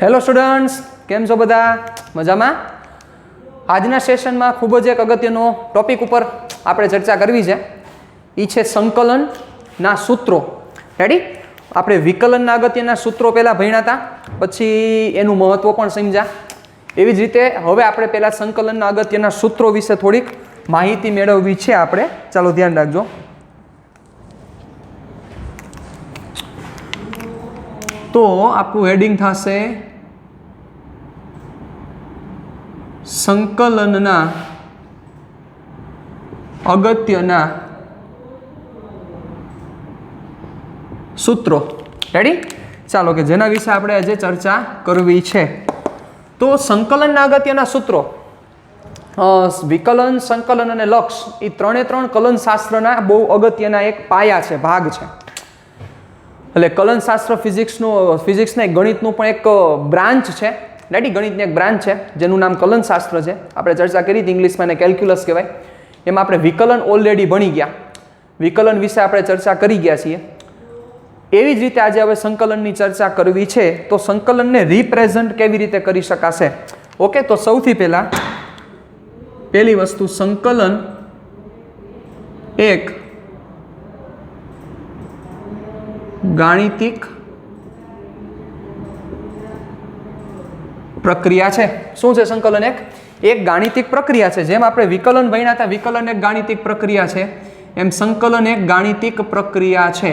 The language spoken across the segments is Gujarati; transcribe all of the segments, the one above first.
હેલો સ્ટુડન્ટ્સ, કેમ છો બધા? મજામાં? આજના સેશનમાં ખૂબ જ એક અગત્યનો ટોપિક ઉપર આપણે ચર્ચા કરવી છે. એ છે સંકલનના સૂત્રો. રેડી? આપણે વિકલનના અગત્યના સૂત્રો પહેલાં ભણ્યા હતા, પછી એનું મહત્ત્વ પણ સમજ્યા. એવી જ રીતે હવે આપણે પહેલાં સંકલનના અગત્યના સૂત્રો વિશે થોડીક માહિતી મેળવવી છે આપણે. ચાલો ધ્યાન રાખજો. તો આપણું હેડિંગ થશે સંકલનના અગત્યના સૂત્રો. રેડી? ચાલો કે જેના વિશે આપણે આજે ચર્ચા કરવી છે. તો સંકલનના અગત્યના સૂત્રો, વિકલન, સંકલન અને લક્ષ એ ત્રણે ત્રણ કલનશાસ્ત્રના બહુ અગત્યના એક પાયા છે, ભાગ છે. એટલે કલનશાસ્ત્ર ફિઝિક્સના એક ગણિતનું પણ એક બ્રાન્ચ છે. રેડી? ગણિતની એક બ્રાન્ચ છે જેનું નામ કલનશાસ્ત્ર છે. આપણે ચર્ચા કરી હતી, ઇંગ્લિશમાં એને કેલ્ક્યુલસ કહેવાય. એમાં આપણે વિકલન ઓલરેડી ભણી ગયા, વિકલન વિશે આપણે ચર્ચા કરી ગયા છીએ. એવી જ રીતે આજે હવે સંકલનની ચર્ચા કરવી છે. તો સંકલનને રિપ્રેઝન્ટ કેવી રીતે કરી શકાશે? ઓકે, તો સૌથી પહેલી વસ્તુ, સંકલન એક ગાણિતિક પ્રક્રિયા છે. શું છે સંકલન? એક ગાણિતિક પ્રક્રિયા છે. જેમ આપણે વિકલન ભણ્યા હતા, વિકલન એક ગાણિતિક પ્રક્રિયા છે, એમ સંકલન એક ગાણિતિક પ્રક્રિયા છે.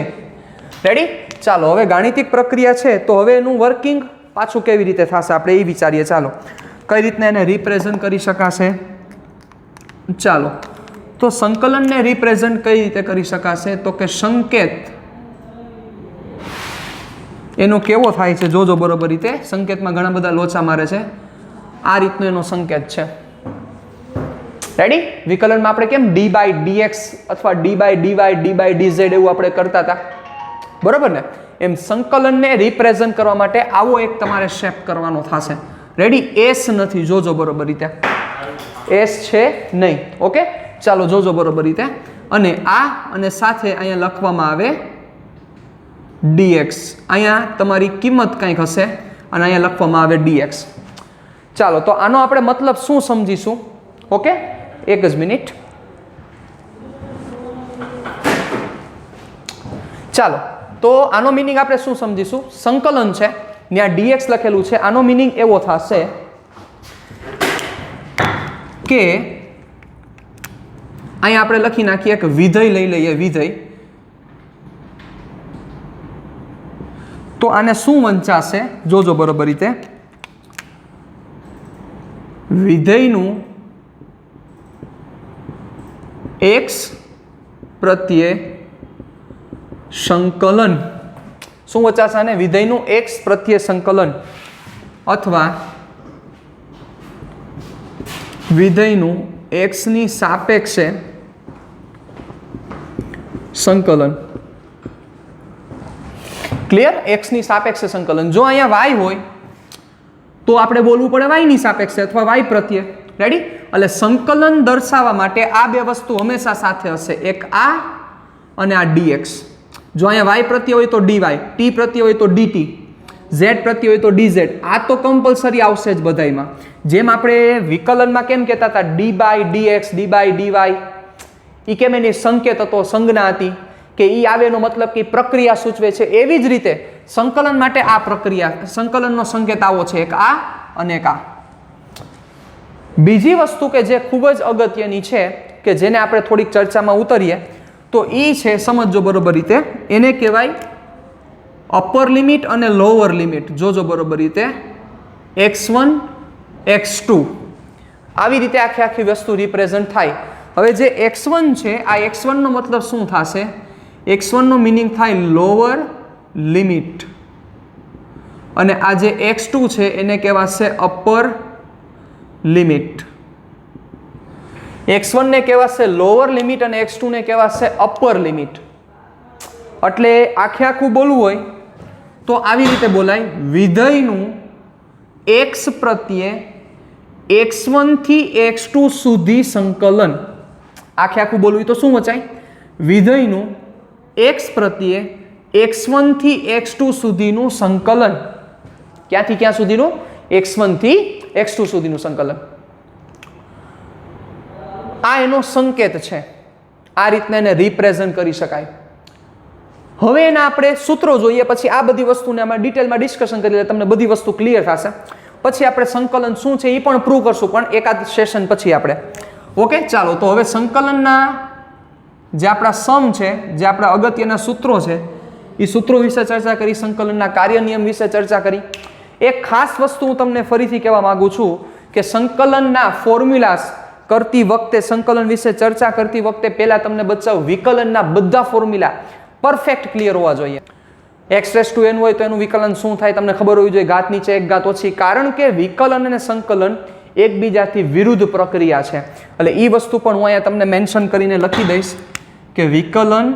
રેડી? ચાલો, હવે ગાણિતિક પ્રક્રિયા છે તો હવે એનું વર્કિંગ પાછું કેવી રીતે થશે આપણે એ વિચારીએ. ચાલો, કઈ રીતના એને રિપ્રેઝન્ટ કરી શકાશે? ચાલો, તો સંકલનને રિપ્રેઝન્ટ કઈ રીતે કરી શકાશે? તો કે સંકેત એનો કેવો થાય છે? જોજો બરોબર રીતે. સંકેતમાં ઘણા બધા લોચા મારે છે. આ રીતનો એનો સંકેત છે. રેડી? વિકલનમાં આપણે કેમ d/dx અથવા d/dy, d/dz એવું આપણે કરતા હતા, બરોબર ને? એમ સંકલનને રિપ્રેઝન્ટ કરવા માટે આવો એક તમારે શેપ કરવાનો થશે. રેડી? એસ નથી, જોજો બરોબર રીતે. એસ છે નહીં. ઓકે, ચાલો જોજો બરોબર રીતે. અને આ અને સાથે અહીંયા લખવામાં આવે dx. અહીંયા તમારી કિંમત કંઈક હશે અને અહીંયા લખવામાં આવે dx. ચાલો, તો આનો આપણે મતલબ શું સમજીશું? ઓકે, એક જ મિનિટ. ચાલો, તો આનો મિનિંગ આપણે શું સમજીશું? સંકલન છે, ત્યાં dx લખેલું છે. આનો મિનિંગ એવો થશે કે અહીંયા આપણે લખી નાખીએ એક વિધેય લઈ લઈએ, વિધેય. તો આને શું વંચાશે? જોજો બરોબર રીતે. વિધેયનું x પ્રત્યે સંકલન. શું વંચાશે આને? વિધેયનું x પ્રત્યે સંકલન અથવા વિધેયનું x ની સાપેક્ષે સંકલન. ક્લિયર? x ની સાપેક્ષે સંકલન. જો અહીંયા y હોય તો આપણે બોલવું પડે y ની સાપેક્ષે અથવા y પ્રત્યે. રેડી? એટલે સંકલન દર્શાવવા માટે આ બે વસ્તુ હંમેશા સાથે હશે, એક આ અને આ dx. જો અહીંયા y પ્રત્યે હોય તો dy, t પ્રત્યે હોય તો dt, z પ્રત્યે હોય તો dz. આ તો કમ્પલસરી આવશે જ બધાયમાં. જેમ આપણે વિકલનમાં કેમ કહેતા હતા d/dx, d/dy, એ કેમ એની સંકેત હતો, સંજ્ઞા હતી કે ઈ આવે એનો મતલબ કે પ્રક્રિયા સૂચવે છે. એવી જ રીતે સંકલન માટે આ પ્રક્રિયા, સંકલનનો સંકેત આવો છે, એક આ અને એક આ. બીજી વસ્તુ કે જે ખૂબ જ અગત્યની છે, કે જેને આપણે થોડીક ચર્ચામાં ઉતરીએ, તો એ છે, સમજો બરોબર રીતે, એને કહેવાય અપર લિમિટ અને લોઅર લિમિટ. જોજો બરોબર રીતે. x1, x2 આવી રીતે આખી વસ્તુ રિપ્રેઝન્ટ થાય. હવે જે x1 છે, આ x1 નો મતલબ શું થશે? x1 નો મિનિંગ થાય લોઅર લિમિટ, અને આ જે x2 છે એને કહેવાશે અપર લિમિટ. x1 ને કહેવાશે લોઅર લિમિટ અને x2 ને કહેવાશે અપર લિમિટ. એટલે આખું બોલવું હોય તો આવી રીતે બોલાય: વિધેયનું x પ્રત્યે x1 થી x2 સુધી સંકલન. આખું બોલવું તો શું વચાય? વિધેયનું x પ્રત્યે x1 થી x2 સુધીનું સંકલન. ક્યાંથી ક્યાં સુધીનું? x1 થી x2 સુધીનું સંકલન. આ એનો સંકેત છે. આ રીતના એને રિપ્રેઝન્ટ કરી શકાય. હવે એના આપણે સૂત્રો જોઈએ, પછી આ બધી વસ્તુને અમે ડિટેલમાં ડિસ્કશન કરી તમને બધી વસ્તુ ક્લિયર થશે. પછી આપણે સંકલન શું છે એ પણ પ્રૂવ કરશું, પણ એકાદ સેશન પછી આપણે. ઓકે, ચાલો તો હવે સંકલનના જે આપણા સમ છે, જે આપણા અગત્યના સૂત્રો છે, એ સૂત્રો વિશે ચર્ચા કરી, સંકલનના કાર્ય નિયમ વિશે ચર્ચા કરી. એક ખાસ વસ્તુ હું તમને ફરીથી કહેવા માંગુ છું કે સંકલનના ફોર્મ્યુલાસ કરતી વખતે, સંકલન વિશે ચર્ચા કરતી વખતે પહેલા તમને બચાવ વિકલનના બધા ફોર્મ્યુલા પરફેક્ટ ક્લિયર હોવા જોઈએ. x⁻n હોય તો એનું વિકલન શું થાય તમને ખબર હોવી જોઈએ, ઘાત નીચે એક ઘાત ઓછી, કારણ કે વિકલન અને સંકલન એકબીજાથી વિરુદ્ધ પ્રક્રિયા છે. એટલે એ વસ્તુ પણ હું અહીંયા તમને મેન્શન કરીને લખી દઈશ કે વિકલન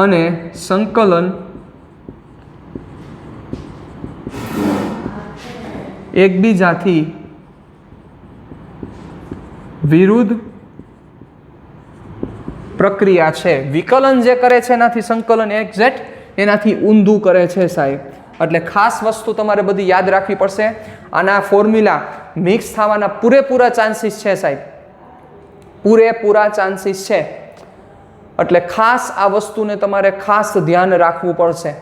અને સંકલન એકબીજાથી વિરુદ્ધ પ્રક્રિયા છે. વિકલન જે કરે છે એનાથી સંકલન એક્ઝેક્ટ એનાથી ઊંધું કરે છે સાહેબ. એટલે ખાસ વસ્તુ તમારે બધી યાદ રાખવી પડશે. આના ફોર્મ્યુલા મિક્સ થવાના પૂરેપૂરા ચાન્સીસ છે સાહેબ, પૂરેપૂરા ચાન્સીસ છે. એટલે ખાસ આ વસ્તુને તમારે ખાસ ધ્યાન રાખવું પડશે.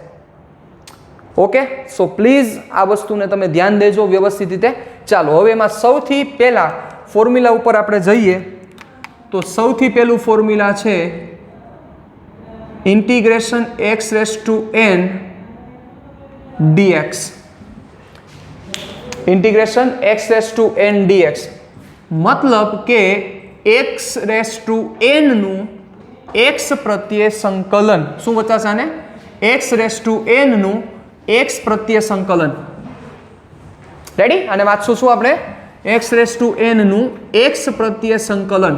ઓકે, સો પ્લીઝ આ વસ્તુને તમે ધ્યાન દેજો વ્યવસ્થિત રીતે. ચાલો હવે એમાં સૌથી પહેલા ફોર્મ્યુલા ઉપર આપણે જઈએ તો સૌથી પહેલું ફોર્મ્યુલા છે integration x⁻n dx. Integration x⁻n dx મતલબ કે x⁻n નું x પ્રત્યે સંકલન. શું વચાશે આને? x⁻n નું x પ્રત્યે સંકલન. રેડી? અને વાંચશું શું આપણે? x⁻n નું x પ્રત્યે સંકલન.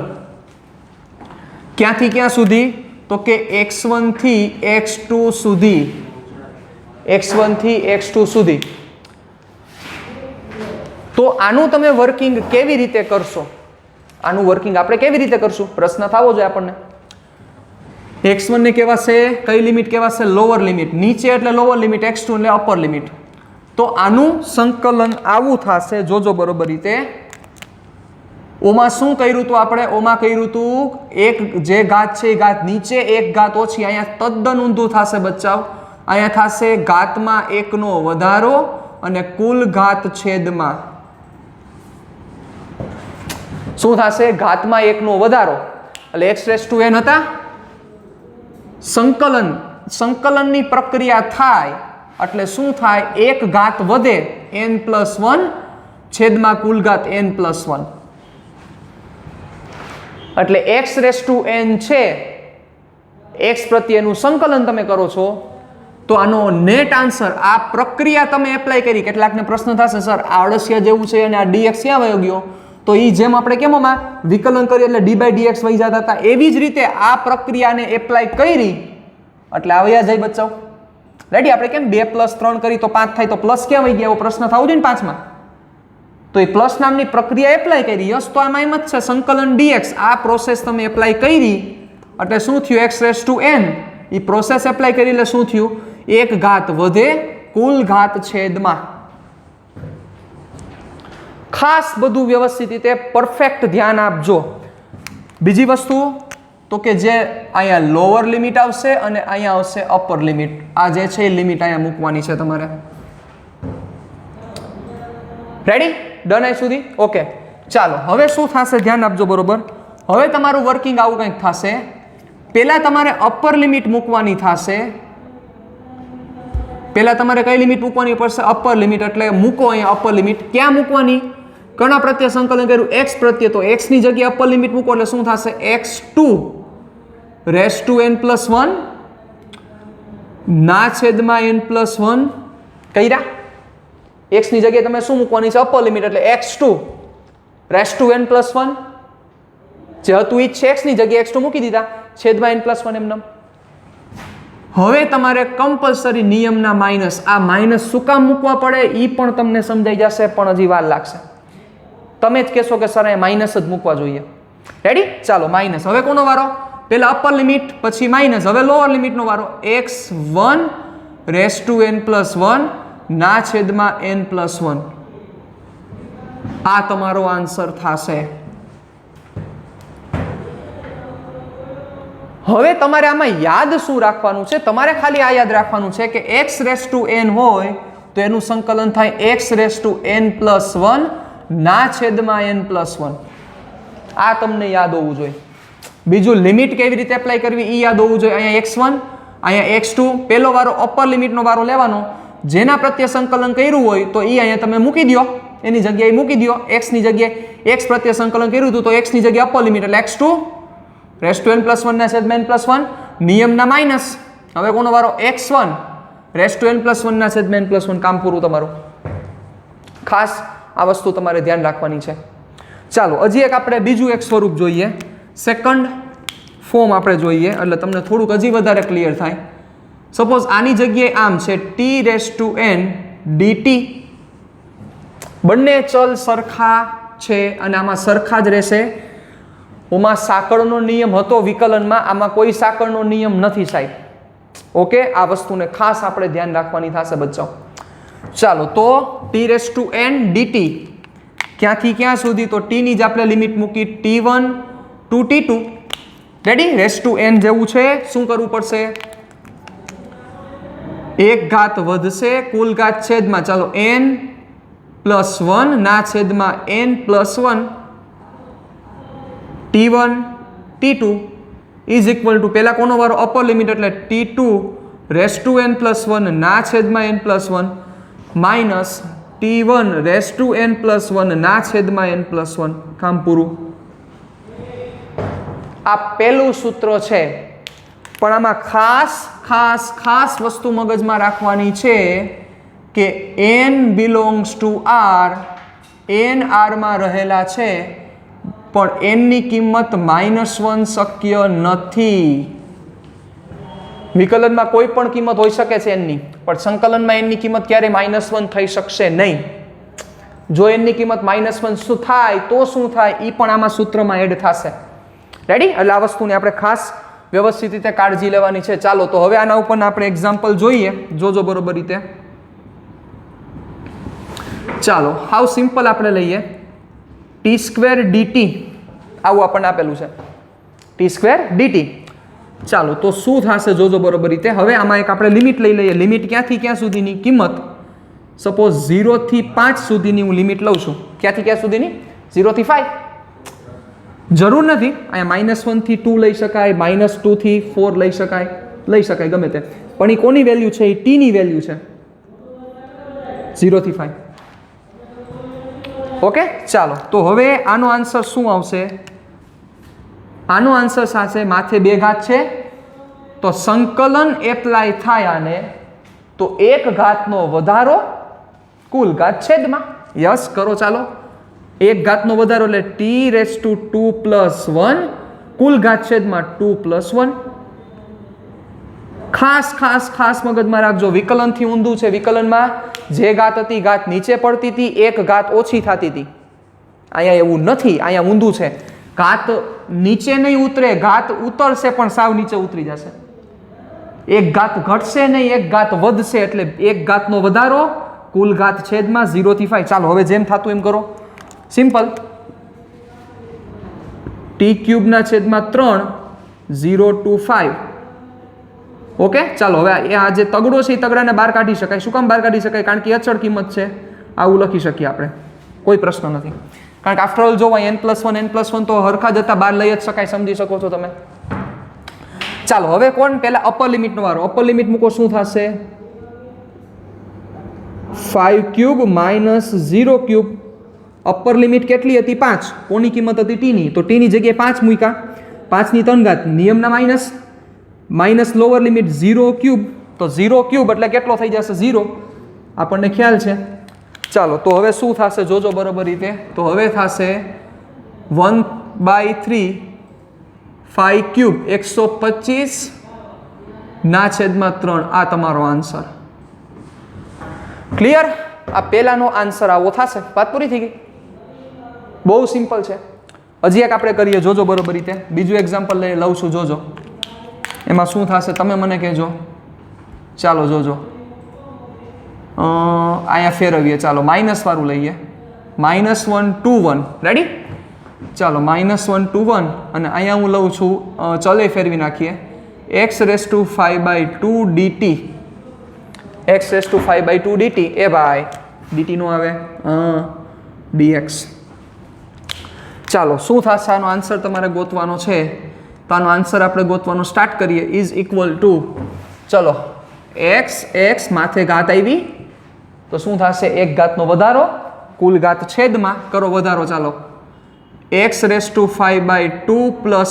ક્યાંથી ક્યાં સુધી? તો કે x1 થી x2 સુધી. x1 થી x2 સુધી. તો આનું તમે વર્કિંગ કેવી રીતે કરશો? આનું વર્કિંગ આપણે કેવી રીતે કરશું? પ્રશ્ન થવો જોઈએ આપણને. x1 ને કહેવાશે કઈ લિમિટ કહેવાશે? Lower limit. નીચે એટલે લોઅર લિમિટ, x2 એટલે અપર લિમિટ. તો આનું સંકલન આવું થશે, જોજો બરોબર રીતે. ઓમાં શું કર્યું હતું આપણે? ઓમાં કર્યું હતું એક જે ઘાત છે એ ઘાત નીચે એક ઘાત ઓછી. અહીંયા તદ્દન ઊંધું થશે બચ્ચાઓ. અહીંયા થશે ઘાતમાં એકનો વધારો અને કુલ ઘાત છેદમાં. શું થશે? ઘાતમાં એકનો વધારો. એટલે x⁻n હતા. સંકલનની પ્રક્રિયા થાય એટલે શું થાય? એક ઘાત વધે n+1 છેદમાં કુલ ઘાત n+1. એટલે x⁻n છે, x પ્રત્યેનું સંકલન તમે કરો છો તો આનો નેટ આન્સર, આ પ્રક્રિયા તમે એપ્લાય કરી. કેટલાકને પ્રશ્ન થશે સર આ અળસિયા જેવું છે અને આ dx ક્યાં વયો ગયો? તો એ જેમ આપણે કેમોમાં વિકલન કરીએ એટલે d/dx વહી જતા હતા, એવી જ રીતે આ પ્રક્રિયાને એપ્લાય કરી એટલે આવ્યા જાય બચ્ચાઓ. રેડી? આપણે કેમ 2+3 કરી તો 5 થાય, તો પ્લસ ક્યાં વહી ગયા? એવો પ્રશ્ન થવો જોઈએ ને 5માં. તો એ પ્લસ નામની પ્રક્રિયા એપ્લાય કરી. યસ, તો આમાં એમ જ છે સંકલન dx. આ પ્રોસેસ તમે એપ્લાય કરી એટલે શું થયું? x⁻n એ પ્રોસેસ એપ્લાય કરી એટલે શું થયું? એક ઘાત વધે કુલ ઘાત છેદમાં. ખાસ બધું વ્યવસ્થિત રીતે પરફેક્ટ ધ્યાન આપજો. બીજી વસ્તુ તો કે જે અહીંયા લોઅર લિમિટ આવશે અને અહીંયા આવશે અપર લિમિટ. આ જે છે એ લિમિટ અહીંયા મૂકવાની છે તમારે. રેડી? ડન અહીં સુધી? ઓકે, ચાલો હવે શું થશે ધ્યાન આપજો બરોબર. હવે તમારું વર્કિંગ આવું કંઈક થશે. પહેલા તમારે અપર લિમિટ મૂકવાની થશે. પહેલા તમારે કઈ લિમિટ મૂકવાની પડશે? Upper limit. એટલે મૂકો અહીંયા અપર લિમિટ. ક્યાં મૂકવાની? કણા પ્રત્યે સંકલન કર્યું? x પ્રત્યે. તો x ની જગ્યાએ અપર લિમિટ મૂકો એટલે શું થશે? x2⁻n+1 ના છેદમાં n+1 કર્યા. x ની જગ્યાએ તમે શું મૂકવાની છે? Upper limit. એટલે x2⁻n+1 જે હતું ઈ છે, x ની જગ્યાએ x2 મૂકી દીધા છેદમાં n+1 એમને. હવે તમારે કમ્પલસરી નિયમના માઇનસ. આ માઇનસ શું કામ મૂકવા પડે એ પણ તમને સમજાઈ જશે, પણ હજી વાર લાગશે. તમે જ કહેશો કે સર અહીંયા માઇનસ જ મૂકવા જોઈએ. રેડી? ચાલો માઇનસ. હવે કોનો વારો? પહેલા અપર લિમિટ, પછી માઇનસ. હવે લોઅર લિમિટનો વારો. x1 race to n plus 1 ના છેદમાં n પ્લસ 1 આ તમારો આન્સર થશે. હવે તમારે આમાં યાદ શું રાખવાનું છે? તમારે ખાલી આ યાદ રાખવાનું છે કે x રેસ ટુ n હોય તો એનું સંકલન થાય x race to n plus 1 ના છેદમાં n પ્લસ 1. આ તમને યાદ હોવું જોઈએ. બીજું લિમિટ કેવી રીતે એપ્લાય કરવી એ યાદ હોવું જોઈએ. અહીંયા x1 અહીંયા x2 પહેલો વારો અપર લિમિટનો વારો લેવાનો. જેના પ્રત્યે સંકલન કર્યું હોય તો એ અહીંયા તમે મૂકી દો, એની જગ્યાએ મૂકી દો. x ની જગ્યાએ x પ્રત્યે સંકલન કર્યું હતું તો x ની જગ્યાએ અપર લિમિટ એટલે x2 race to n plus 1 ના છેદમાં n પ્લસ 1 નિયમના માઇનસ. હવે કોનો વારો? x1 race to n plus 1 ના છેદમાં n પ્લસ 1. કામ પૂરું તમારું. ખાસ આ વસ્તુ તમારે ધ્યાન રાખવાની છે. ચાલો હજી એક આપણે બીજું એક સ્વરૂપ જોઈએ, સેકન્ડ ફોર્મ આપણે જોઈએ એટલે તમને થોડુંક હજી વધારે ક્લિયર થાય. સપોઝ આની જગ્યાએ આમ છે t race to n dt. બંને ચલ સરખા છે અને આમાં સરખા જ રહેશે. ઓમાં સાંકળનો નિયમ હતો વિકલનમાં, આમાં કોઈ સાંકળનો નિયમ નથી સાહેબ. ઓકે, આ વસ્તુને ખાસ આપણે ધ્યાન રાખવાની થશે બચ્ચો. ચાલો તો t race to n dt ક્યાંથી ક્યાં સુધી? તો t ની જ આપણે લિમિટ મૂકી t1 to t2. Ready? Raise to n જેવું છે. શું કરવું પડશે? એક ઘાત વધશે, કુલ ઘાત છેદમાં ચાલો n પ્લસ 1 ના છેદમાં n plus 1 t1 t2 is equal two પહેલા કોનો વારો? અપર લિમિટ એટલે t2 race to n plus 1 ના છેદમાં n plus 1 minus t1 race to n plus 1 ના છેદમાં n પ્લસ 1. કામ પૂરું. આ પહેલું સૂત્ર છે, પણ આમાં ખાસ ખાસ ખાસ વસ્તુ મગજમાં રાખવાની છે કે n belongs to r, n r માં રહેલા છે પણ n ની કિંમત -1 શક્ય નથી. વિકલનમાં કોઈ પણ કિંમત હોઈ શકે છે n ની, પણ સંકલનમાં n ની કિંમત ક્યારે -1 થઈ શકશે નહીં. જો n ની કિંમત -1 શું થાય તો શું થાય એ પણ આમાં સૂત્રમાં એડ થશે. રેડી? એટલે આ વસ્તુની આપણે ખાસ વ્યવસ્થિત રીતે કાળજી લેવાની છે. ચાલો તો હવે આના ઉપરના આપણે એક્ઝામ્પલ જોઈએ, જોજો બરોબર રીતે. ચાલો હાવ સિમ્પલ આપણે લઈએ. ટી સ્ક્વેર dt આવું આપણને આપેલું છે, ટી સ્ક્વેર dt. ચાલો તો શું થશે જોજો બરોબર રીતે. હવે આમાં એક આપણે લિમિટ લઈ લઈએ. લિમિટ ક્યાંથી ક્યાં સુધીની? કિંમત સપોઝ 0 થી 5 સુધીની હું લિમિટ લઉં છું. ક્યાંથી ક્યાં સુધીની? 0 થી 5. જરૂર નથી અહીંયા -1 થી 2 લઈ શકાય, -2 થી 4 લઈ શકાય ગમે તે. પણ એ કોની વેલ્યુ છે? એ t ની વેલ્યુ છે. 0 થી 5. ઓકે, ચાલો તો હવે આનો આન્સર શું આવશે? આનો આન્સર સાથે માથે 2 ઘાત છે તો સંકલન એપ્લાય થાય આને તો 1 ઘાતનો વધારો કુલ ઘાત છેદમાં. યસ કરો ચાલો. 1 ઘાતનો વધારો એટલે t રેસ ટુ 2 પ્લસ 1 કુલ ઘાત છેદમાં 2 પ્લસ 1. ખાસ ખાસ ખાસ મગજમાં રાખજો, વિકલનથી ઊંધું છે. વિકલનમાં જે ઘાત હતી ઘાત નીચે પડતી હતી, 1 ઘાત ઓછી થતી હતી. અહીંયા એવું નથી, અહીંયા ઊંધું છે. ઘાત નીચે નહીં ઉતરે, ઘાત ઉતરશે પણ સાવ નીચે ઉતરી જશે. 1 ઘાત ઘટશે નહીં, 1 ઘાત વધશે એટલે 1 ઘાતનો વધારો કુલ ઘાત છેદમાં 0 થી 5. ચાલો હવે જેમ થતું એમ કરો. સિમ્પલ. t ક્યુબ ના છેદમાં 3 0 to 5. ઓકે, ચાલો હવે આ જે તગડો છે એ તગડાને બહાર કાઢી શકાય. શું કામ બહાર કાઢી શકાય? કારણ કે અચળ કિંમત છે. આવું લખી શકીએ આપણે, કોઈ પ્રશ્ન નથી. કારણ કે આફ્ટર ઓલ જો n+1 તો હરખા જતા બહાર લઈ જ શકાય, સમજી શકો છો તમે. ચાલો હવે કોણ? પહેલા અપર લિમિટનો વારો. અપર લિમિટ મૂકો, શું થશે? 5 cube minus 0 cube. Upper limit કેટલી હતી? 5. કોની કિંમત હતી? t ની. તો t ની જગ્યાએ 5 મૂક્યા. 5 ની 3 ઘાત નિયમના માઇનસ લોઅર લિમિટ 0 ક્યુબ. તો 0 ક્યુબ એટલે કેટલો થઈ જશે? 0. આપણને ખ્યાલ છે. ચાલો તો હવે શું થશે જોજો બરોબર રીતે. તો હવે થશે 1/3 5 ક્યુબ 125 ના છેદમાં 3. આ તમારો આન્સર. ક્લિયર? આ પહેલાનો આન્સર આવો થશે. વાત પૂરી થઈ ગઈ. બહુ સિમ્પલ છે. હજી એક આપણે કરીએ, જોજો બરોબર રીતે. બીજું એક્ઝામ્પલ લઉં છું, જોજો એમાં શું થશે તમે મને કહેજો. ચાલો જોજો. અહીંયા ફેરવીએ, ચાલો માઇનસ વાળું લઈએ, -1 2 1, રેડી? ચાલો -1 2 1, અને અહીંયા હું લઉં છું ચલે ફેરવી નાખીએ, x⁵ dt, x⁵ dt, એ ભાઈ dt નો આવે dx. ચાલો શું થશે? આનો આન્સર તમારે ગોતવાનો છે, તો આનો આન્સર આપણે ગોતવાનો સ્ટાર્ટ કરીએ. ઇઝ ઇક્વલ ટુ, ચલો x માથે ઘાત આવી તો શું થશે? એક ઘાતનો વધારો, કુલ ઘાત છેદમાં કરો વધારો. ચાલો x⁵ +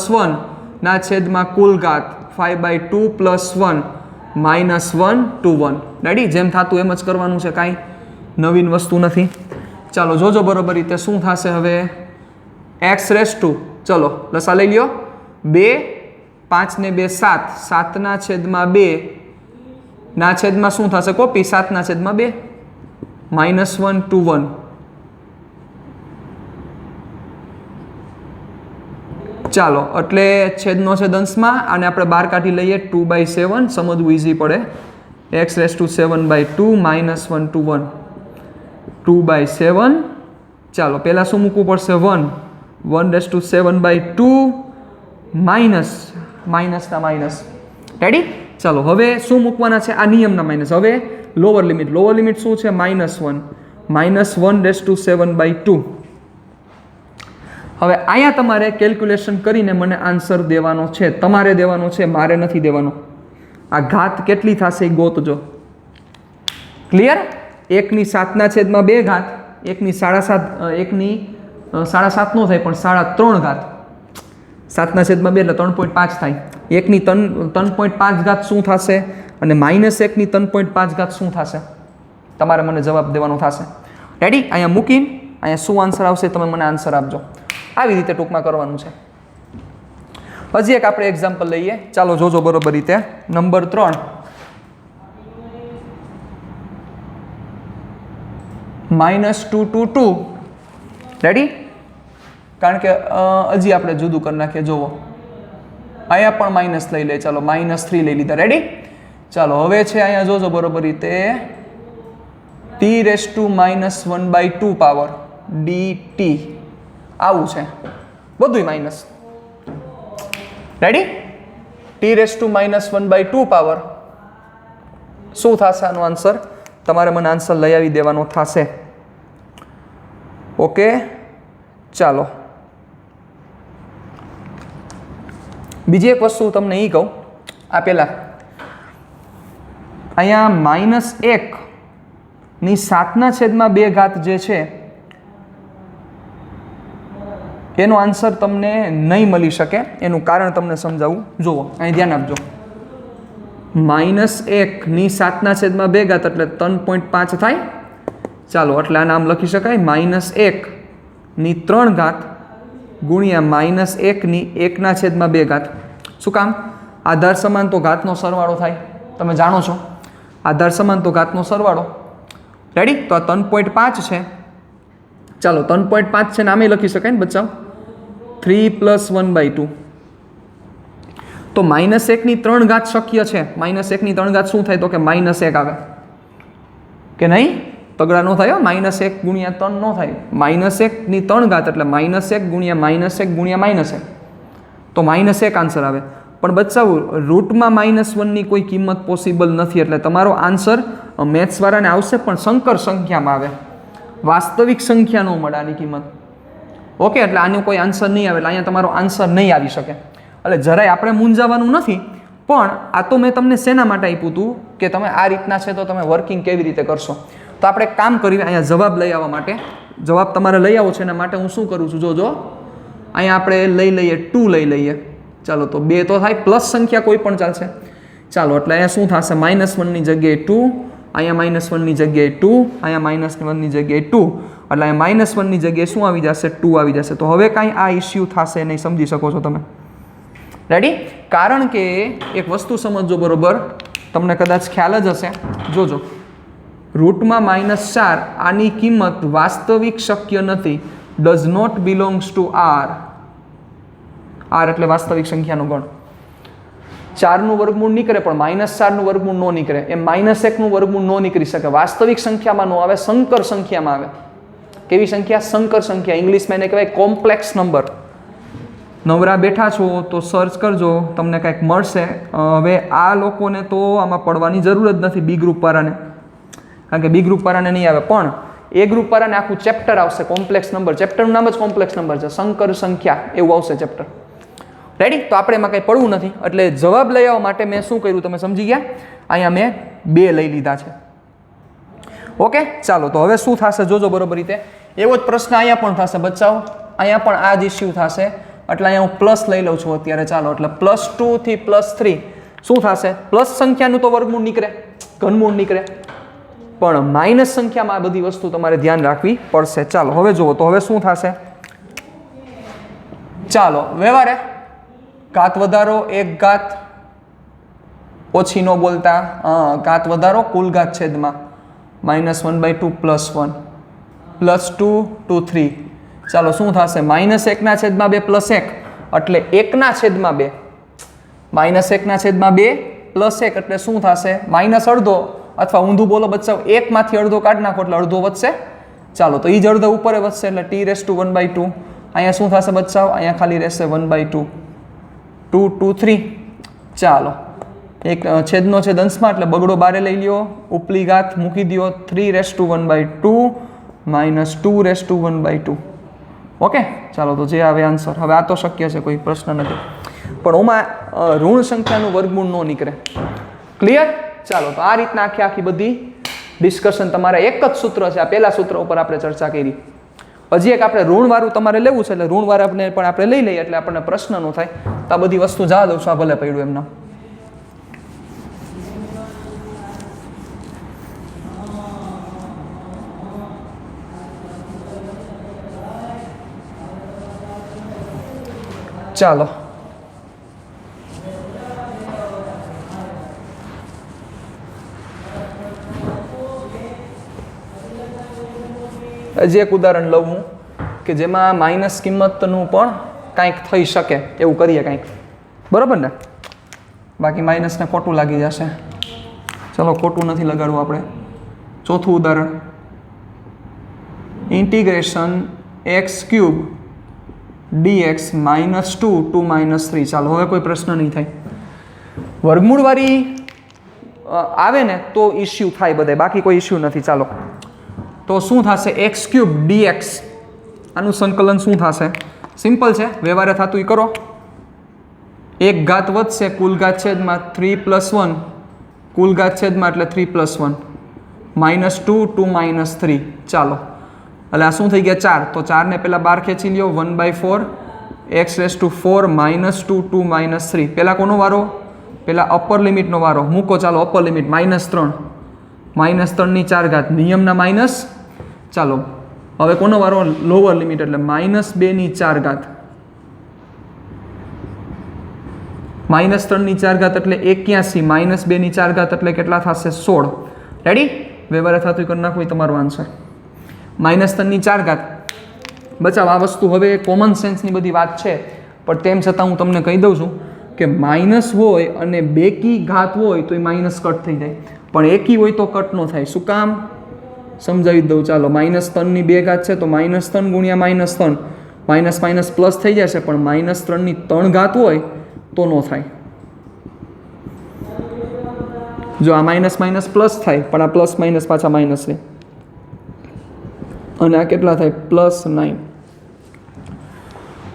1 ના છેદમાં કુલ ઘાત 5/2 + 1 -1 2 1, રેડી? જેમ થતું એમ જ કરવાનું છે, કાંઈ નવીન વસ્તુ નથી. ચાલો જોજો બરોબર રીતે શું થશે હવે. x⁵, ચલો લસા લઈ લ્યો, 2 5 ને 2 7, 7 ના છેદમાં 2 ના છેદમાં શું થશે? કોપી, 7 ના છેદમાં 2 -1 2 1. ચાલો એટલે છેદનો છેદ અંશમાં, અને આપણે બહાર કાઢી લઈએ 2/7, સમજવું ઈઝી પડે. x⁵ -1 2 1, 2/7. ચાલો પહેલાં શું મૂકવું પડશે? 1/7/2 માઇનસના માઇનસ, રેડી? ચાલો હવે શું મૂકવાના છે? આ નિયમના માઇનસ. હવે લોઅર લિમિટ શું છે? -1 -1/7/2. હવે અહીંયા તમારે કેલ્ક્યુલેશન કરીને મને આન્સર દેવાનો છે, તમારે દેવાનો છે, મારે નથી દેવાનો. આ ઘાત કેટલી થશે એ ગોતજો. ક્લિયર? 1 ની 7 ના છેદમાં 2 ઘાત, 1 ની 7.5, 1 ની 7.5 નો થાય પણ 3.5 ઘાત, 7 ના છેદમાં 2 એટલે 3.5 થાય. 1 ની 3.5 ઘાત શું થશે? અને -1 ની 3.5 ઘાત શું થશે? તમારે મને જવાબ દેવાનો થશે. રેડી? અહીંયા મૂકીને અહીંયા શું આન્સર આવશે તમે મને આન્સર આપજો. આવી રીતે ટૂંકમાં કરવાનું છે. હજી એક આપણે એક્ઝામ્પલ લઈએ, ચાલો જોજો બરોબર રીતે. Number 3, -2 2 2, ready? કારણ કે હજી આપણે જુદું કરી નાખીએ. જુઓ અહીંયા પણ માઇનસ લઈ લે, ચાલો -3 લઈ લીધા, રેડી? ચાલો હવે છે અહીંયા જોજો બરોબર રીતે, t⁻⁻1/2 પાવર dt, આવું છે બધુંય માઇનસ, રેડી? t⁻⁻1/2 પાવર શું થશે આનો આન્સર? તમારે મને આન્સર લઈ આવી દેવાનો થશે. ઓકે, ચાલો બીજી એક વસ્તુ તમને એ કહું. આ પહેલા અહીંયા -1 ની 7/2 ઘાત જે છે એનો આન્સર તમને નહીં મળી શકે. એનું કારણ તમને સમજાવું. જુઓ અહીં ધ્યાન આપજો. -1 ની 7/2 ઘાત એટલે 3.5 થાય. ચાલો એટલે આ નામ લખી શકાય -1 ની 3 ઘાત ગુણ્યા -1 ની 1/2 ઘાત. શું કામ? આધાર સમાન તો ઘાતનો સરવાળો થાય, તમે જાણો છો. આધાર સમાન તો ઘાતનો સરવાળો, રેડી? તો આ 3.5 છે. ચાલો 3.5 છે, નામે લખી શકાય ને બચ્ચાઓ, 3 + 1/2. તો -1 ની 3 ઘાત શક્ય છે. -1 ની 3 ઘાત શું થાય? તો કે -1 આવે કે નહીં? તગડા નો થાય, -1 × 3 નો થાય. -1 ની 3 ઘાત એટલે -1 ગુણ્યા -1 ગુણ્યા -1, તો -1 આન્સર આવે. પણ બચ્ચાઓ રૂટમાં -1 ની કોઈ કિંમત પોસિબલ નથી, એટલે તમારો આન્સર મેથ્સવાળાને આવશે પણ સંકર સંખ્યામાં આવે, વાસ્તવિક સંખ્યા ન મળે આની કિંમત. ઓકે, એટલે આનો કોઈ આન્સર નહીં આવે, એટલે અહીંયા તમારો આન્સર નહીં આવી શકે. એટલે જરાય આપણે મૂંઝાવાનું નથી. પણ આ તો મેં તમને શેના માટે આપ્યું હતું કે તમે આ રીતના છે તો તમે વર્કિંગ કેવી રીતે કરશો. તો આપણે કામ કરીએ, અહીંયા જવાબ લઈ આવવા માટે, જવાબ તમારે લઈ આવો છે એના માટે હું શું કરું છું, જોજો અહીંયા આપણે લઈ લઈએ 2 લઈ લઈએ. ચાલો તો 2 તો થાય, પ્લસ સંખ્યા કોઈ પણ ચાલશે. ચાલો એટલે અહીંયા શું થશે? -1 ની જગ્યાએ 2, અહીંયા -1 ની જગ્યાએ 2, અહીંયા -1 ની જગ્યાએ 2, એટલે અહીંયા -1 ની જગ્યાએ શું આવી જશે? 2 આવી જશે. તો હવે કાંઈ આ ઇસ્યુ થશે નહીં, સમજી શકો છો તમે, રેડી? કારણ કે એક વસ્તુ સમજજો બરોબર, તમને કદાચ ખ્યાલ જ હશે. જોજો રૂટમાં -4, આની કિંમત વાસ્તવિક શક્ય નથી, does not belongs to r. r એટલે વાસ્તવિક સંખ્યાનો ગણ. ચારનું વર્ગમૂળ નીકળે પણ -4નું વર્ગમૂળ ન નીકળે, એમ -1નું વર્ગમૂળ ન નીકળી શકે. વાસ્તવિક સંખ્યામાં ન આવે, સંકર સંખ્યામાં આવે. કેવી સંખ્યા? સંકર સંખ્યા. ઇંગ્લિશમાં એને કહેવાય કોમ્પ્લેક્સ નંબર. નવરા બેઠા છો તો સર્ચ કરજો, તમને કંઈક મળશે. હવે આ લોકોને તો આમાં પડવાની જરૂર જ નથી, બી ગ્રુપવાળાને, કારણ કે બી ગ્રુપવાળાને નહીં આવે. પણ એ ગ્રુપવાળાને આખું ચેપ્ટર આવશે કોમ્પ્લેક્સ નંબર. ચેપ્ટરનું નામ જ કોમ્પ્લેક્સ નંબર છે, સંકર સંખ્યા એવું આવશે ચેપ્ટર. રેડી? તો આપણે એમાં કંઈ પડવું નથી. એટલે જવાબ લઈ આવવા માટે મેં શું કર્યું તમે સમજી ગયા? અહીંયા મેં 2 લઈ લીધા છે. ઓકે, ચાલો. તો હવે શું થશે જોજો બરોબર રીતે. એવો જ પ્રશ્ન અહીંયા પણ થશે બચ્ચાઓ, અહીંયા પણ આ જ ઇસ્યુ થશે. એટલે અહીંયા હું પ્લસ લઈ લઉં છું અત્યારે. ચાલો, એટલે +2 થી +3 શું થશે? પ્લસ સંખ્યાનું તો વર્ગમૂળ નીકળે, ઘનમૂળ નીકળે, પણ માઇનસ સંખ્યામાં આ બધી વસ્તુ તમારે ધ્યાન રાખવી પડશે. ચાલો હવે જુઓ તો હવે શું થશે. ચાલો વ્યવહારે ઘાત વધારો, એક ઘાત ઓછી ન બોલતા, ઘાત વધારો કુલ ઘાત છેદમાં -1/2 +1 +2 2 3. ચાલો શું થશે? -1/2 +1 એટલે 1/2 -1/2 +1 એટલે શું થશે? -અડધો, અથવા ઊંધું બોલો બચ્ચાઓ, 1 માંથી અડધો કાઢી નાખો એટલે અડધો વધશે. ચાલો તો એ જ અડધો ઉપર વધશે એટલે t⁻1/2. અહીંયા શું થશે બચ્ચાઓ? અહીંયા ખાલી રહેશે 1/2 2 2 3. ચાલો એક છેદનો છેદ અંશમાં એટલે બગડો બારે લઈ લ્યો, ઉપલી ઘાત મૂકી દો, 3/1/2 -2/1/2. ઓકે, ચાલો તો જે આવે આન્સર. હવે આ તો શક્ય છે, કોઈ પ્રશ્ન નથી, પણ ઓમાં ઋણ સંખ્યાનું વર્ગમૂળ ન નીકળે. ક્લિયર? ચાલો તો આ રીતના આખી બધી ડિસ્કશન તમારે એક જ સૂત્ર છે, આ પહેલા સૂત્ર ઉપર આપણે ચર્ચા કરી. હજી એક આપણે ઋણવાળું તમારે લેવું છે, એટલે ઋણવાળાને પણ આપણે લઈ લઈએ એટલે આપણને પ્રશ્ન ન થાય. તો આ બધી વસ્તુ જવા દઉં છું, આ ભલે પડ્યું એમના. ચાલો હજી એક ઉદાહરણ લઉં હું કે જેમાં માઇનસ કિંમતનું પણ કાંઈક થઈ શકે એવું કરીએ કાંઈક. બરાબર ને? બાકી માઇનસને ખોટું લાગી જશે. ચલો ખોટું નથી લગાડવું આપણે. ચોથું ઉદાહરણ, (x³ dx -2 2 -3. ચાલો હવે કોઈ પ્રશ્ન નહીં થાય. વર્ગમૂળવાળી આવે ને તો ઇસ્યુ થાય બધે, બાકી કોઈ ઇસ્યુ નથી. ચાલો તો શું થશે? x³ dx આનું સંકલન શું થશે? સિમ્પલ છે, વ્યવહારે થતું એ કરો. એક ઘાત વધશે કુલ ઘાત છેદમાં 3 + 1, કુલ ઘાત છેદમાં એટલે 3 + 1 -2 2 -3. ચાલો એટલે આ શું થઈ ગયા? 4. તો 4ને પહેલાં બહાર ખેંચી લ્યો, 1/4 x⁴ -2 2 -3. પહેલાં કોનો વારો? પહેલાં અપર લિમિટનો વારો મૂકો. ચાલો અપર લિમિટ -3 -3 4 ઘાત નિયમના માઇનસ. ચાલો હવે કોનો વારો? લોઅર લિમિટ એટલે -2 4 ઘાત -3 4 ઘાત એટલે 81, -2 4 ઘાત એટલે કેટલા થશે? 16. રેડી? વ્યવહારે થતું કરી નાખવું તમારો આન્સર. -3 4 ઘાત. બચાવ આ વસ્તુ હવે કોમન સેન્સની બધી વાત છે, પણ તેમ છતાં હું તમને કહી દઉં છું કે માઇનસ હોય અને બેકી ઘાત હોય તો એ માઇનસ કટ થઈ જાય, પણ એકી હોય તો કટ ન થાય. શું કામ? સમજાવી દઉં. ચાલો -3 2 ઘાત છે તો -3 × -3 માઇનસ માઇનસ પ્લસ થઈ જશે, પણ -3 3 ઘાત હોય તો ન થાય. જો આ માઇનસ માઇનસ પ્લસ થાય, પણ આ પ્લસ માઇનસ પાછા માઇનસ છે, અને આ કેટલા થાય? +9.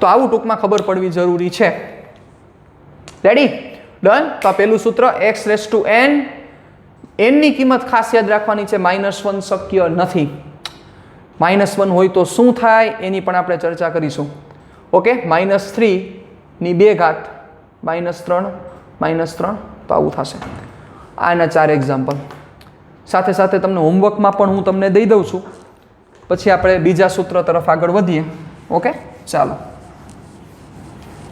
તો આવું ટૂંકમાં ખબર પડવી જરૂરી છે. રેડી? ડન? તો આ પહેલું સૂત્ર x⁴n, એનની કિંમત ખાસ યાદ રાખવાની છે, -1 શક્ય નથી. -1 હોય તો શું થાય એની પણ આપણે ચર્ચા કરીશું. ઓકે, -3 ની 2 ઘાત -3 -3. તો આવું થશે. આના 4 એક્ઝામ્પલ સાથે સાથે તમને હોમવર્કમાં પણ હું તમને દઈ દઉં છું, પછી આપણે બીજા સૂત્ર તરફ આગળ વધીએ. ઓકે, ચાલો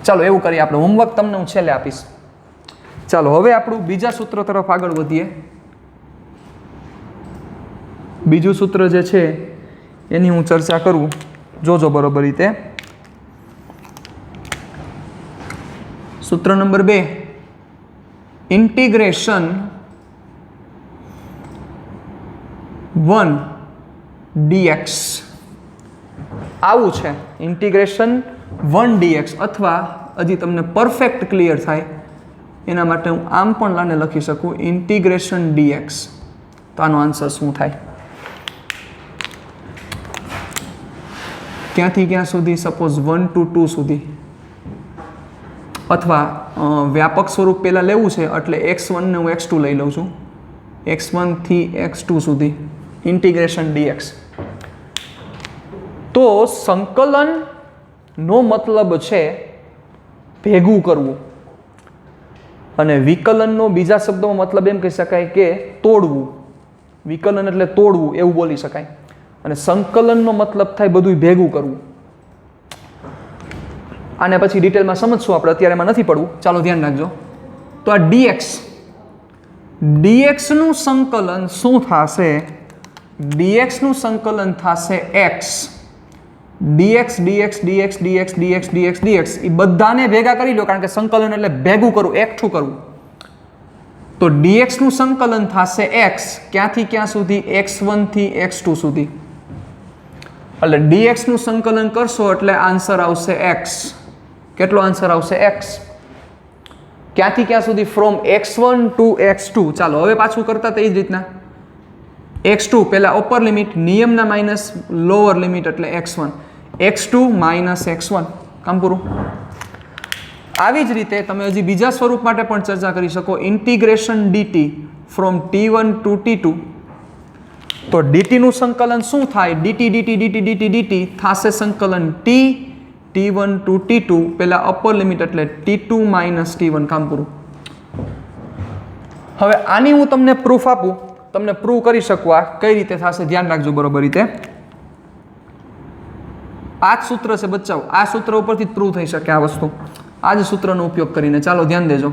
ચાલો એવું કરીએ. આપણે હોમવર્ક તમને હું છેલ્લે આપીશ. ચાલો હવે આપણું બીજા સૂત્ર તરફ આગળ વધીએ. બીજું સૂત્ર જે છે એની હું ચર્ચા કરું, જોજો બરોબર રીતે. સૂત્ર નંબર 2, ઇન્ટિગ્રેશન 1 dx આવું છે, ઇન્ટિગ્રેશન 1 dx, અથવા હજી તમને પરફેક્ટ ક્લિયર થાય એના માટે હું આમ પણ લાને લખી શકું ઇન્ટિગ્રેશન dx. તો આનો આન્સર શું થાય? ક્યાંથી ક્યાં સુધી? સપોઝ 1 to 2 સુધી, અથવા વ્યાપક સ્વરૂપ પહેલાં લેવું છે એટલે x1 ને હું x2 લઈ લઉં છું, x1 થી x2 સુધી ઇન્ટિગ્રેશન dx. તો સંકલનનો મતલબ છે ભેગું કરવું, અને વિકલનનો બીજા શબ્દોમાં મતલબ એમ કહી શકાય કે તોડવું. વિકલન એટલે તોડવું એવું બોલી શકાય, અને સંકલનનો મતલબ થાય બધું ભેગું કરવું. આને પછી ડિટેલમાં સમજશું આપણે, અત્યારે એમાં નથી પડવું, ચાલો ધ્યાન રાખજો. તો આ dx નું સંકલન શું થશે? dx નું સંકલન થશે x. dx dx dx dx dx dx dx એ બધાને ભેગા કરી લો, કારણ કે સંકલન એટલે ભેગું કરવું, એકઠું કરવું. તો dx નું સંકલન થશે x, ક્યાંથી ક્યાં સુધી? x1 થી x2 સુધી. એટલે dx નું સંકલન કરશો એટલે આન્સર આવશે x. કેટલો આન્સર આવશે? x. ક્યાંથી ક્યાં સુધી? From x1 to x2. ચાલો હવે પાછું કરતા તે જ રીતના x2 પહેલા અપર લિમિટ, નિયમના માઇનસ લોઅર લિમિટ એટલે x1, x2 માઇનસ x1, કામ પૂરું. આવી જ રીતે તમે હજી બીજા સ્વરૂપ માટે પણ ચર્ચા કરી શકો, integration dt from t1 to t2. તો dt નું સંકલન શું થાય? dt dt dt dt dt થશે સંકલન t1 ટુ t2, પહેલા અપર લિમિટ એટલે t2 માઇનસ t1, કામ પૂરું. હવે આની હું તમને પ્રૂફ આપું, તમને પ્રૂવ કરી શકું આ કઈ રીતે થશે, ધ્યાન રાખજો બરોબર રીતે. આ જ સૂત્ર છે બચ્ચાઓ, આ સૂત્ર ઉપરથી જ પ્રૂવ થઈ શકે આ વસ્તુ, આ જ સૂત્રનો ઉપયોગ કરીને. ચાલો ધ્યાન દેજો.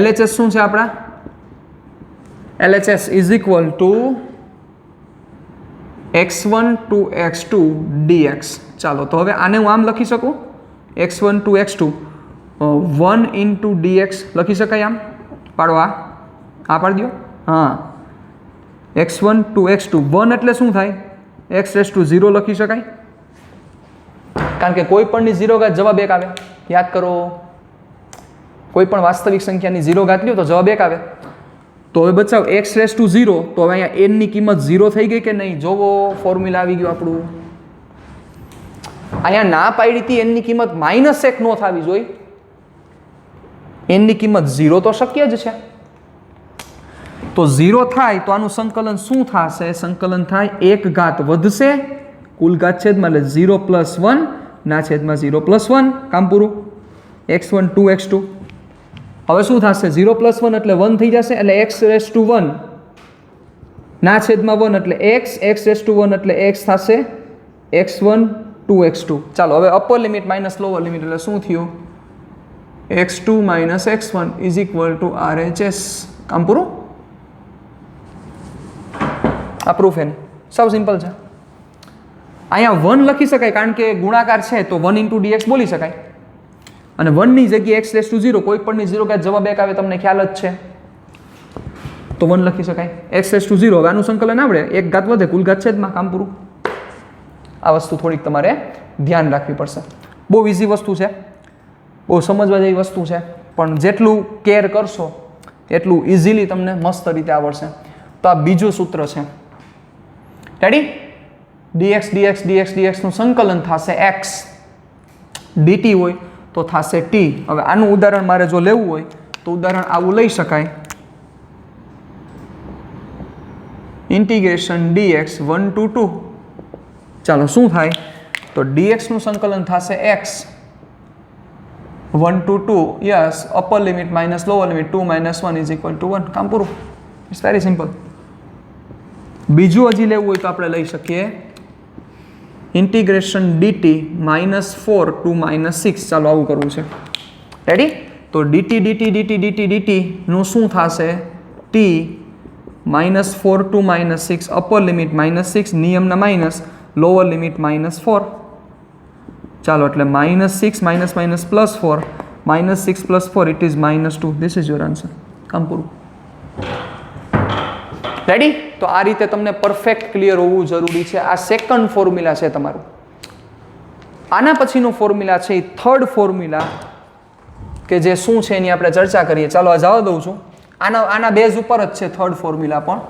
LHS શું છે આપણા? LHS is equal to x1 to x2 dx. ચાલો તો હવે આને હું આમ લખી શકું, x1 to x2 1 into dx લખી શકાય આમ? પાડો આ પાડી દો. હા, x1 ટુ x2 1 એટલે શું થાય? x રેસ ટુ 0 લખી શકાય, કારણ કે કોઈ પણની 0 ઘાત જવાબ 1 આવે. યાદ કરો, કોઈ પણ વાસ્તવિક સંખ્યાની 0 ઘાત લ્યો તો જવાબ 1 આવે. તો હવે બચાવ x રેસ ટુ 0, તો હવે અહીંયા n ની કિંમત 0 થઈ ગઈ કે નહીં? જોવો ફોર્મ્યુલા આવી ગયું આપણું. અહીંયા ના પાડી હતી n ની કિંમત -1 ન થવી જોઈએ, n ની કિંમત 0 તો શક્ય જ છે. તો 0 થાય તો આનું સંકલન શું થશે? સંકલન થાય 1 ઘાત વધશે, કુલ ઘાત છેદમાં એટલે 0 + 1 ના છેદમાં 0 + 1, કામ પૂરું. x1 ટુ x2 હવે શું થશે? 0 + 1 એટલે 1 થઈ જશે, એટલે x રેસ ટુ 1 ના છેદમાં 1 એટલે x, x રેસ ટુ 1 એટલે x થશે x1 ટુ x2. ચાલો હવે upper limit minus lower limit એટલે શું થયું? x2 minus x1 is equal to RHS, કામ પૂરું. આ પ્રૂફ એની સાવ સિમ્પલ છે. અહીંયા 1 લખી શકાય, કારણ કે ગુણાકાર છે તો 1 ઇન્ટુ dx બોલી શકાય, અને 1 ની જગ્યાએ x રેસ ટુ 0, કોઈ પણની 0 ઘાત જવાબ 1 આવે, તમને ખ્યાલ જ છે, તો 1 લખી શકાય. x રેસ ટુ 0, હવે આનું સંકલન આવડે, 1 ઘાત વધે, કુલ ઘાત છેદમાં, કામ પૂરું. આ વસ્તુ થોડીક તમારે ધ્યાન રાખવી પડશે. બહુ ઇઝી વસ્તુ છે, બહુ સમજવા જેવી વસ્તુ છે, પણ જેટલું કેર કરશો એટલું ઇઝીલી તમને મસ્ત રીતે આવડશે. તો આ બીજું સૂત્ર છે, ready? dx dx dx dx નું સંકલન થશે x, dt હોય તો થશે t. હવે આનું ઉદાહરણ મારે જો લેવું હોય તો ઉદાહરણ આવું લઈ શકાય, ઇન્ટિગ્રેશન dx 1 ટુ 2. ચાલો શું થાય? તો dx નું સંકલન થશે x 1 to 2, yes, upper limit minus lower limit 2 minus 1 is equal to 1, કામ પૂરું. It's very simple. બીજું હજી લેવું હોય તો આપણે લઈ શકીએ ઇન્ટિગ્રેશન dt -4 ટુ -6. ચાલો આવું કરવું છે, રેડી? તો dt dt dt dt dt નું શું થશે? t -4 ટુ -6, અપર લિમિટ -6, નિયમના માઇનસ, લોઅર લિમિટ -4. ચાલો એટલે -6 -- -4 -6 + 4 it is -2. This is your answer. કામ પૂરું. રેડી? તો આ રીતે તમને પરફેક્ટ ક્લિયર હોવું જરૂરી છે. આ સેકન્ડ ફોર્મ્યુલા છે તમારું. આના પછીનો ફોર્મ્યુલા છે એ થર્ડ ફોર્મ્યુલા કે જે શું છે એની આપણે ચર્ચા કરીએ. ચાલો આ જવા દઉં છું. આના બેઝ ઉપર જ છે થર્ડ ફોર્મ્યુલા પણ.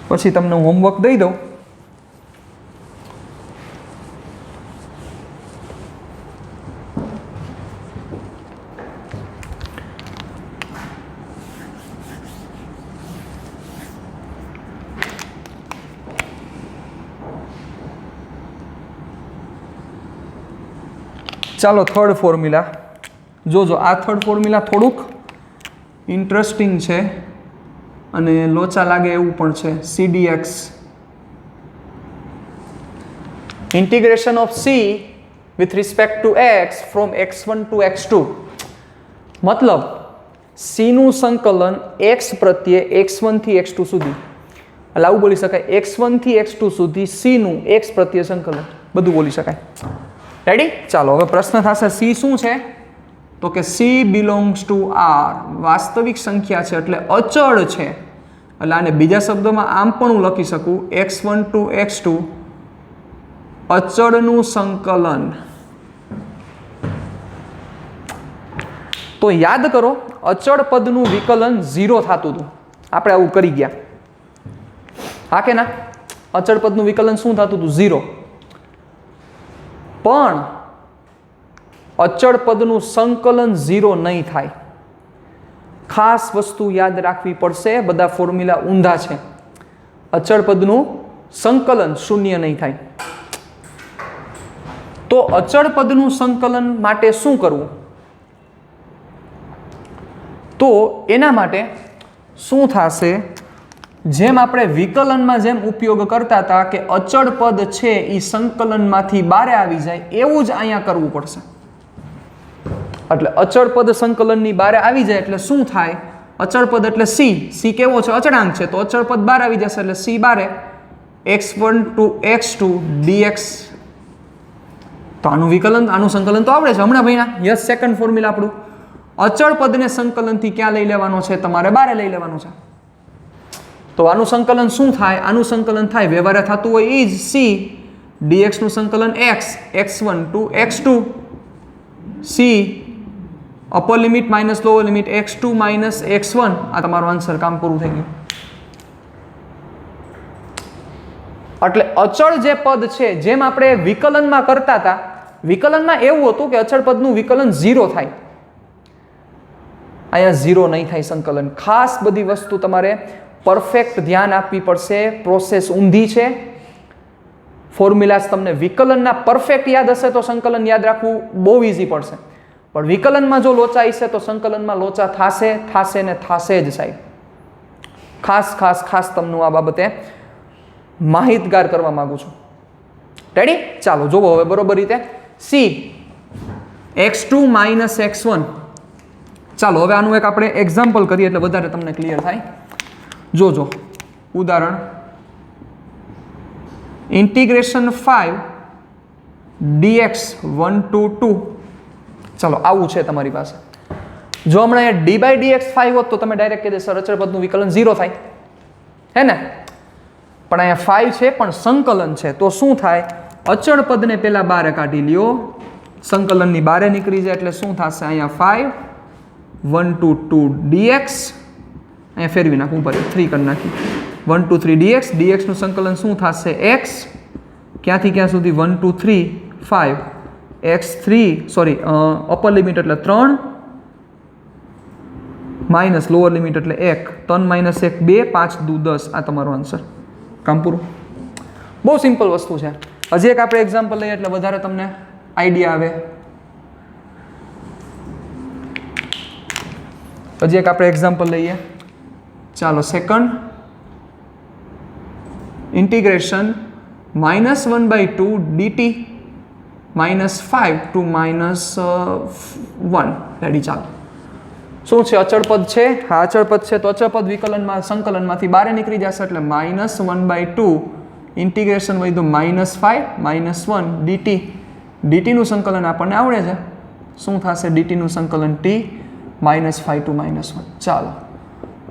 પછી તમને હું હોમવર્ક દઈ દઉં. ચાલો થર્ડ ફોર્મ્યુલા જોજો. આ થર્ડ ફોર્મ્યુલા થોડુંક ઇન્ટરેસ્ટિંગ છે અને લોચા લાગે એવું પણ છે. CDX integration of C with respect to x from x1 to x2. મતલબ C નું સંકલન x પ્રત્યે x1 થી x2 સુધી, એટલે આવું બોલી શકાય x1 થી x2 સુધી C નું x પ્રત્યે સંકલન, બધું બોલી શકાય. રેડી? ચાલો હવે પ્રશ્ન થશે C શું છે? તો કે C બિલોંગ્સ ટુ R, વાસ્તવિક સંખ્યા છે એટલે અચળ છે. એટલે આને બીજા શબ્દોમાં આમ પણ હું લખી શકું x1 ટુ x2 અચળનું સંકલન. તો યાદ કરો અચળ પદનું વિકલન 0 થતું હતું. આપણે આવું કરી ગયા, હા કે ના? અચળ પદનું વિકલન શું થતું હતું? 0. પણ અચળ પદનું સંકલન 0 નહીં થાય. ખાસ વસ્તુ યાદ રાખવી પડશે, બધા ફોર્મ્યુલા ઊંધા છે. અચળ પદનું સંકલન 0 નહીં થાય. તો અચળ પદનું સંકલન માટે શું કરવું? તો એના માટે શું થશે? જેમ આપણે વિકલનમાં જેમ ઉપયોગ કરતા હતા કે અચળ પદ છે એ સંકલનમાંથી બહાર આવી જાય, એવું જ અહીંયા કરવું પડશે. એટલે અચળ પદ સંકલનની બહાર આવી જાય એટલે શું થાય? અચળ પદ એટલે C કેવો છે? અચળાંક છે. તો અચળ પદ બહાર આવી જશે એટલે C બારે x1 ટુ x2 dx. તો આનું વિકલન, આનું સંકલન તો આવડે છે હમણાં ભાઈના. યસ, સેકન્ડ ફોર્મ્યુલા આપણું. અચળ પદને સંકલનથી ક્યાં લઈ લેવાનો છે? તમારે બારે લઈ લેવાનું છે. તો આનું સંકલન શું થાય? આનું સંકલન થાય વ્યવહારે થતું હોય એ જ C dx નું સંકલન x1 to x2 C upper limit minus lower limit x2 minus x1. આ તમારું આન્સર. કામ પૂરું થઈ ગયું. એટલે અચળ જે પદ છે, જેમ આપણે વિકલનમાં કરતા હતા, વિકલનમાં એવું હતું કે અચળ પદનું વિકલન 0 થાય. અહીંયા 0 નહીં થાય સંકલન. ખાસ બધી વસ્તુ તમારે પરફેક્ટ ધ્યાન આપવી પડશે. પ્રોસેસ ઊંધી છે. ફોર્મ્યુલાસ તમને વિકલનના પરફેક્ટ યાદ હશે તો સંકલન યાદ રાખવું બહુ ઇઝી પડશે. પણ વિકલનમાં જો લોચા હશે તો સંકલનમાં લોચા થશે ને થશે જ સાહેબ. ખાસ તમને આ બાબતે માહિતગાર કરવા માંગુ છું. રેડી? ચાલો જોવો હવે બરોબર રીતે. C x2 minus x1. ચાલો હવે આનું એક આપણે એક્ઝામ્પલ કરીએ એટલે વધારે તમને ક્લિયર થાય. જોજો ઉદાહરણ. Integration 5 dx 1 to 2. ચાલો આવું છે તમારી પાસે. જો હમણાં અહીંયા d બાય dx 5 હોત તો તમે ડાયરેક્ટ કહી દે સર અચળ પદનું વિકલન 0 થાય, હે ને? પણ અહીંયા 5 છે પણ સંકલન છે. તો શું થાય? અચળ પદને પહેલા બારે કાઢી લ્યો, સંકલનની બારે નીકળી જાય એટલે શું થશે? અહીંયા 5 1 to 2 dx. અહીંયા ફેરવી નાખું, ઉપર 3 કરી નાખી. 1 to 3 dx. dx નું સંકલન શું થશે? x. ક્યાંથી ક્યાં સુધી? 1 to 3 5 x3 sorry upper limit એટલે 3 માઇનસ લોઅર લિમિટ એટલે 1. 3 માઇનસ 1 2 5 દુ 10. આ તમારો આન્સર. કામ પૂરું. બહુ સિમ્પલ વસ્તુ છે. હજી એક આપણે એક્ઝામ્પલ લઈએ એટલે વધારે તમને આઈડિયા આવે. હજી એક આપણે એક્ઝામ્પલ લઈએ. ચાલો second. Integration -1/2 dt -5 to -1. Ready? ચાલો શું છે? અચળ પદ છે. હા, અચળ પદ છે તો અચળ પદ વિકલનમાં સંકલનમાંથી બહાર નીકળી જશે એટલે -1/2 ઇન્ટિગ્રેશન વધ્યું -5 -1 dt. ડીટીનું સંકલન આપણને આવડે છે. શું થશે ડીટીનું સંકલન? t -5 to -1. ચાલો,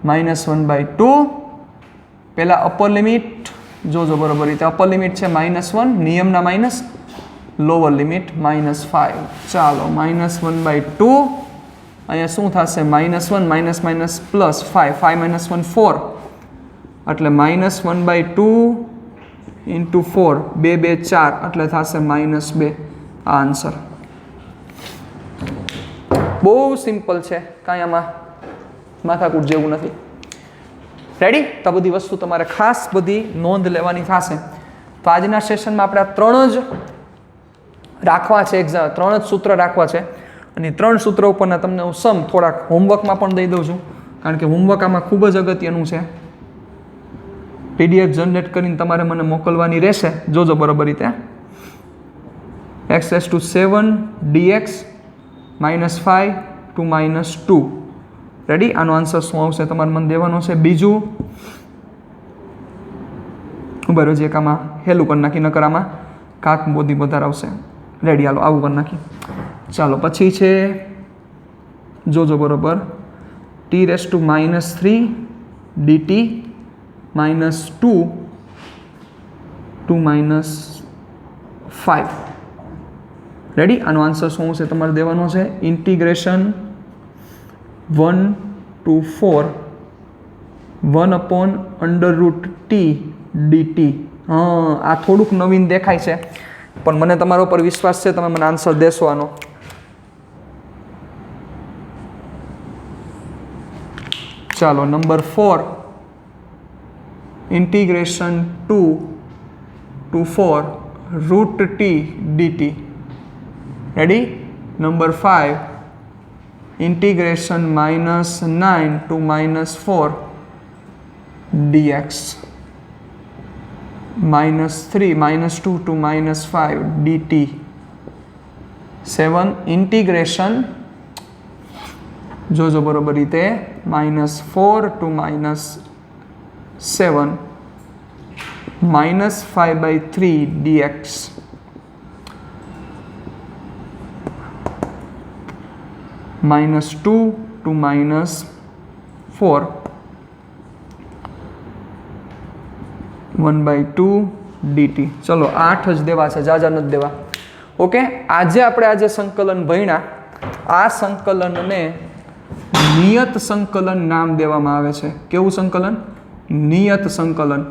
-1/2 પહેલા અપર લિમિટ જોજો બરોબર રીતે. અપર લિમિટ છે -1, નિયમના માઇનસ, લોઅર લિમિટ -5. ચાલો, -1/2 અહીંયા શું થશે? -1 માઇનસ પ્લસ 5, 5 - 1 4 એટલે -1/2 × 4, 2 2 4 એટલે થશે -2. આ આન્સર બહુ સિમ્પલ છે, કાંઈ આમાં માથાકૂટ જેવું નથી. રેડી? તો બધી વસ્તુ તમારે ખાસ બધી નોંધ લેવાની થશે. તો આજના સેશનમાં આપણે આ 3 જ રાખવા છે, 3 જ સૂત્ર રાખવા છે. અને 3 સૂત્ર ઉપરના તમને હું સમ થોડાક હોમવર્કમાં પણ દઈ દઉં છું, કારણ કે હોમવર્ક આમાં ખૂબ જ અગત્યનું છે. PDF જનરેટ કરીને તમારે મને મોકલવાની રહેશે. જોજો બરોબર રીતે. x⁷ dx -5 to -2. રેડી? આનો આન્સર શું આવશે તમારે મને દેવાનો છે. બીજું બરોબર છે, એક આમાં હેલું કરી નાખી, નકર આમાં કાક બોધી વધારે આવશે. રેડી? હાલો આવું કરી નાખી. ચાલો, પછી છે જોજો બરોબર t⁻³ dt -2 to -5. રેડી? આનો આન્સર શું હશે તમારે દેવાનો છે? Integration 1 to 4 1/√t dt. હા, આ થોડુંક નવીન દેખાય છે, પણ મને તમારા ઉપર વિશ્વાસ છે, તમે મને આન્સર દેશો આનો. ચાલો, number 4 integration 2 to 4 √t dt. Ready? Number 5 integration -9 to -4 dx. -2 to -5 dt. 7 integration જોજો બરોબર રીતે -4 to -7 -5/3 dx. -2 to -4 1/2 dt. ચલો, 8 જ દેવા છે, જાજા નથી દેવા. ઓકે, આજે સંકલન ભણ્યા. આ સંકલનને નિયત સંકલન નામ દેવામાં આવે છે. કેવું સંકલન? નિયત સંકલન.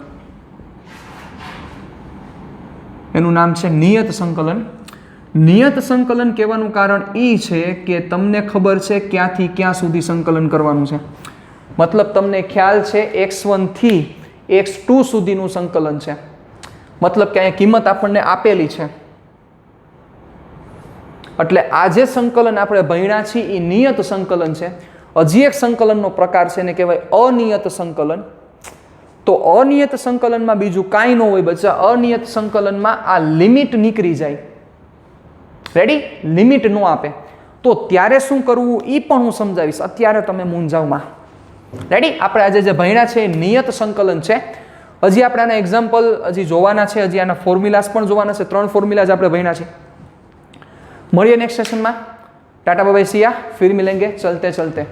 એનું નામ છે નિયત સંકલન. નિયત સંકલન કહેવાનું કારણ એ છે કે તમને ખબર છે ક્યાંથી ક્યાં સુધી સંકલન કરવાનું છે. મતલબ તમને ખ્યાલ છે x1 થી x2 સુધીનું સંકલન છે. મતલબ કે અહીંયા કિંમત આપણને આપેલી છે. એટલે આ જે સંકલન આપણે ભણ્યા છીએ એ નિયત સંકલન છે. હજી એક સંકલનનો પ્રકાર છે, એને કહેવાય અનિયત સંકલન. તો અનિયત સંકલનમાં બીજું કાંઈ ન હોય બચ્ચા. અનિયત સંકલનમાં આ લિમિટ નીકળી જાય. રેડી? લિમિટ ન આપે તો ત્યારે શું કરવું એ પણ હું સમજાવીશ. અત્યારે તમે મૂંઝાવમાં. રેડી? આપણે આજે જે ભણ્યા છે એ નિયત સંકલન છે. હજી આપણે આના એક્ઝામ્પલ હજી જોવાના છે, હજી આના ફોર્મ્યુલાસ પણ જોવાના છે. 3 ફોર્મ્યુલાસ આપણે ભણ્યા છે. મળીએ નેક્સ્ટ સેશનમાં. टाटा बाय बाय, सिया, फिर मिलेंगे चलते चलते.